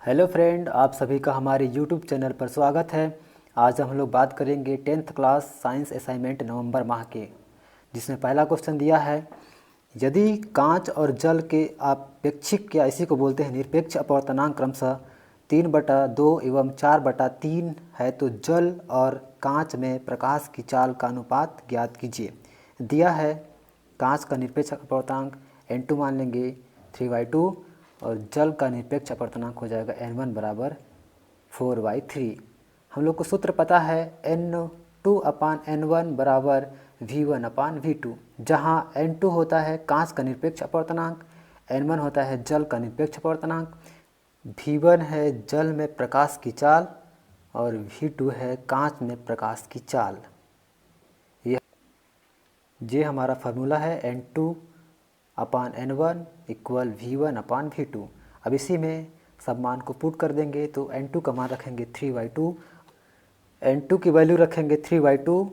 Hello friend, आप सभी का हमारे यूट्यूब चैनल पर स्वागत है। आज हम लोग बात करेंगे 10th क्लास साइंस असाइनमेंट नवंबर माह के, जिसमें पहला क्वेश्चन दिया है, यदि कांच और जल के आपेक्षिक या इसी को बोलते हैं निरपेक्ष अपवर्तनांक क्रमशः 3/2 एवं 4/3 है तो जल और कांच में प्रकाश की चाल का अनुपात ज्ञात कीजिए। दिया है कांच का निरपेक्ष अपवर्तनांक n2 मान लेंगे 3/2 और जल का निरपेक्ष अपवर्तनांक हो जाएगा n1 बराबर 4/3। हम लोग को सूत्र पता है n2/n1 बराबर v1/v2, जहाँ n2 होता है कांच का निरपेक्ष अपवर्तनांक, n1 होता है जल का निरपेक्ष अपवर्तनांक, v1 है जल में प्रकाश की चाल और v2 है कांच में प्रकाश की चाल। ये हमारा फार्मूला है n2/n1 इक्वल v1/v2। अब इसी में सब मान को पुट कर देंगे तो n2 का मान रखेंगे 3/2, n2 की वैल्यू रखेंगे 3/2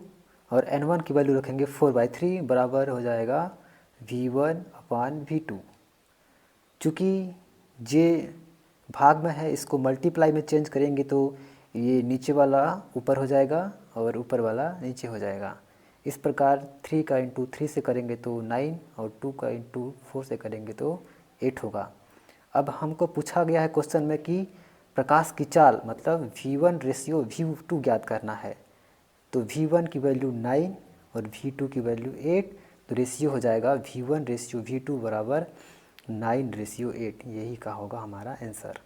और n1 की वैल्यू रखेंगे 4/3 बराबर हो जाएगा v1/v2। चूँकि ये भाग में है, इसको मल्टीप्लाई में चेंज करेंगे तो ये नीचे वाला ऊपर हो जाएगा और ऊपर वाला नीचे हो जाएगा। इस प्रकार 3 का इंटू 3 से करेंगे तो 9 और 2 का इंटू 4 से करेंगे तो 8 होगा। अब हमको पूछा गया है क्वेश्चन में कि प्रकाश की चाल मतलब v1 रेशियो v2 ज्ञात करना है। तो v1 की वैल्यू 9 और v2 की वैल्यू 8, तो रेशियो हो जाएगा v1/v2 बराबर 9/8। यही का होगा हमारा आंसर।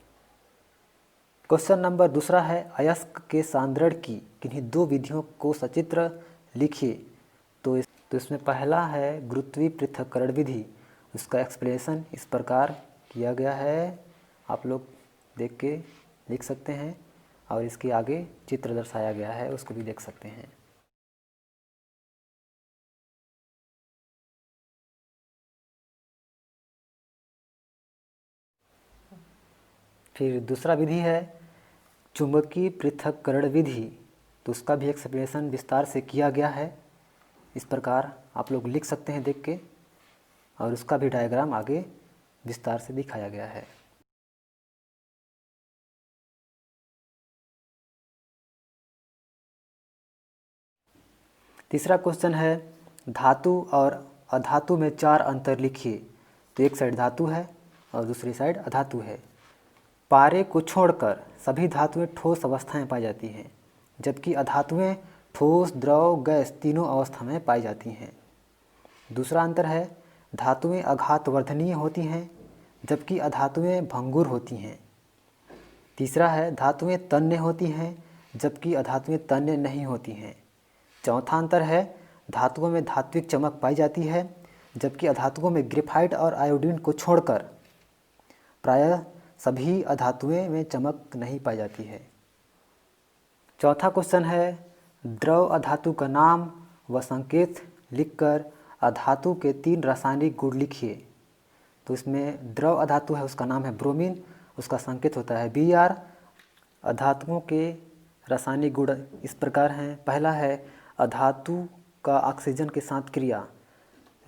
क्वेश्चन नंबर दूसरा है, अयस्क के सांद्रण की किन्हीं दो विधियों को सचित्र लिखिए। तो इसमें पहला है गुरुत्वीय पृथक्करण विधि। उसका एक्सप्लेनेशन इस प्रकार किया गया है, आप लोग देख के लिख सकते हैं और इसके आगे चित्र दर्शाया गया है, उसको भी देख सकते हैं। फिर दूसरा विधि है चुंबकीय पृथक्करण विधि। तो उसका भी एक्सप्लेनेशन विस्तार से किया गया है, इस प्रकार आप लोग लिख सकते हैं देख के, और उसका भी डायग्राम आगे विस्तार से दिखाया गया है। तीसरा क्वेश्चन है, धातु और अधातु में 4 अंतर लिखिए। तो एक साइड धातु है और दूसरी साइड अधातु है। पारे को छोड़कर सभी धातुएं ठोस अवस्था में पाई जाती हैं, जबकि अधातुएं ठोस, द्रव, गैस तीनों अवस्था में पाई जाती हैं। दूसरा अंतर है, धातुएं आघातवर्धनीय होती हैं जबकि अधातुएं भंगुर होती हैं। तीसरा है, धातुएं तन्य होती हैं जबकि अधातुएं तन्य नहीं होती हैं। चौथा अंतर है, धातुओं में धात्विक चमक पाई जाती है जबकि अधातुओं में ग्रेफाइट और आयोडीन को छोड़कर प्रायः सभी अधातुएं में चमक नहीं पाई जाती है। चौथा क्वेश्चन है, द्रव अधातु का नाम व संकेत लिखकर अधातु के 3 रासायनिक गुण लिखिए। तो इसमें द्रव अधातु है, उसका नाम है ब्रोमीन, उसका संकेत होता है Br। अधातुओं के रासायनिक गुण इस प्रकार हैं। पहला है अधातु का ऑक्सीजन के साथ क्रिया।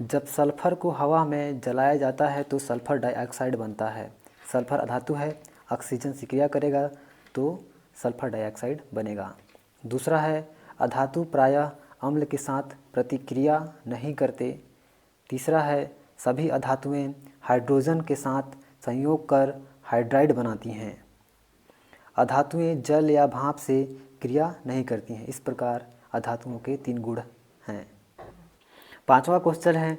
जब सल्फर को हवा में जलाया जाता है तो सल्फर डाइऑक्साइड बनता है। सल्फर अधातु है, ऑक्सीजन से क्रिया करेगा तो सल्फर डाइऑक्साइड बनेगा। दूसरा है अधातु प्रायः अम्ल के साथ प्रतिक्रिया नहीं करते। तीसरा है सभी अधातुएं हाइड्रोजन के साथ संयोग कर हाइड्राइड बनाती हैं। अधातुएं जल या भाप से क्रिया नहीं करती हैं। इस प्रकार अधातुओं के 3 गुण हैं। पांचवा क्वेश्चन है,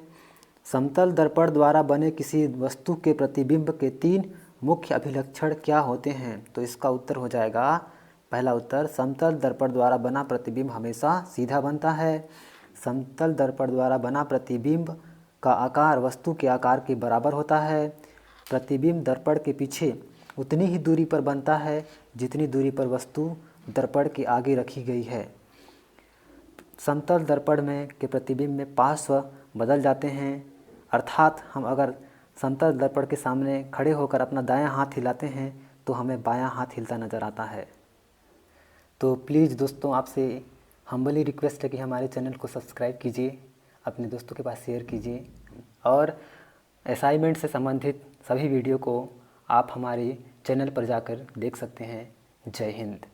समतल दर्पण द्वारा बने किसी वस्तु के प्रतिबिंब के 3 मुख्य अभिलक्षण क्या होते हैं। तो इसका उत्तर हो जाएगा, पहला उत्तर, समतल दर्पण द्वारा बना प्रतिबिंब हमेशा सीधा बनता है। समतल दर्पण द्वारा बना प्रतिबिंब का आकार वस्तु के आकार के बराबर होता है। प्रतिबिंब दर्पण के पीछे उतनी ही दूरी पर बनता है जितनी दूरी पर वस्तु दर्पण के आगे रखी गई है। समतल दर्पण में के प्रतिबिंब में पार्श्व बदल जाते हैं, अर्थात हम अगर समतल दर्पण के सामने खड़े होकर अपना दायां हाथ हिलाते हैं तो हमें बायां हाथ हिलता नज़र आता है। तो प्लीज़ दोस्तों, आपसे हम्बली रिक्वेस्ट है कि हमारे चैनल को सब्सक्राइब कीजिए, अपने दोस्तों के पास शेयर कीजिए और असाइनमेंट से संबंधित सभी वीडियो को आप हमारे चैनल पर जाकर देख सकते हैं। जय हिंद।